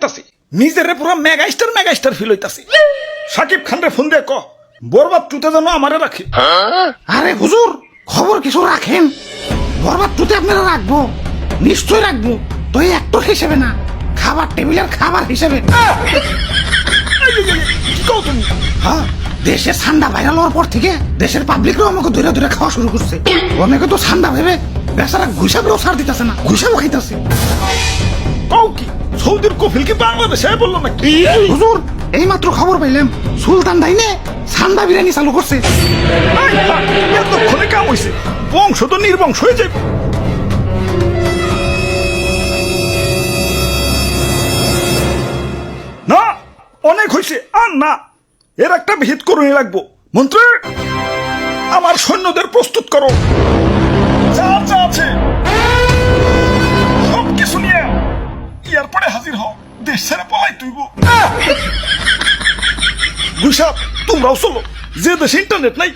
নিজেরে পুরো mega star feel হইতাছি। Shakib Khan রে ফোন দিয়ে ক বরবাদ টুতে যেন আমারে রাখে। আরে হুজুর খবর কিছু রাখেন, বরবাদ টুতে আপনারা রাখবো, নিশ্চয় রাখবো। তো এই অ্যাক্টর হিসেবে না, খাবার টেবিলের খাবার হিসেবে। কি কও তুমি? হ্যাঁ, দেশে ঠান্ডা ভাইরাল হওয়ার পর থেকে দেশের পাবলিকরাও আমাকে ধরে ধরে খাওয়া শুরু করছে। অনেকে তো ঠান্ডা ভেবে বেচারা ঘুষাবেও ছাড় দিতেছে না, ঘুষাবো খাইতেছে। কও কি সৌদির কফিল কি বাংলাদেশে বললো নাকি? হুজুর এইমাত্র খবর পাইলাম সুলতান ডাইনে ঠান্ডা বিরিয়ানি চালু করছে। এতক্ষণে কাম হইছে, বংশ তো নির্বংশ হয়ে যাবে। না অনেক হয়েছে, আর না, এর একটা ভিত করুনি লাগবো। মন্ত্রী আমার সৈন্যদের প্রস্তুত করো, যা যা আছে সব কিছু নিয়ে এয়ারপোর্টে হাজির হও, দেশ ছেড়ে পলাই তুইব। গুইসাপ তোমরাও চলো, যে দেশে ইন্টারনেট নাই